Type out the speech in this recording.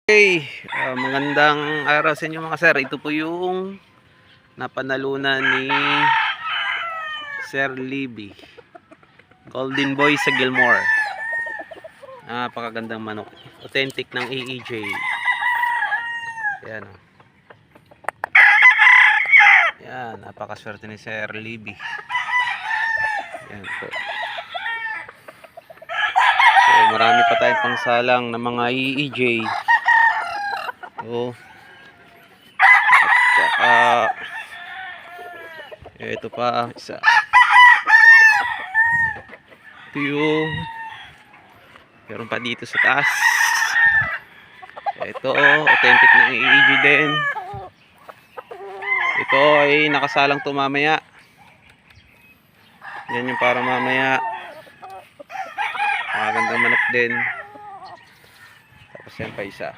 Okay, magandang araw sa inyo mga sir. Ito po yung napanalunan ni Sir Libby, Golden Boy sa Gilmore. Napakagandang manok, authentic ng AEJ. Yan o. Yan, napakaswerte ni Sir Libby. Yan po. So marami pa tayong pangsalang ng mga AEJ. Oh. At saka ito pa isa. Ito yung meron pa dito sa taas. Ito authentic na AEG din. Ito ay nakasalang to mamaya. Yan yung para mamaya. Magandang manok din. Tapos yan pa isa.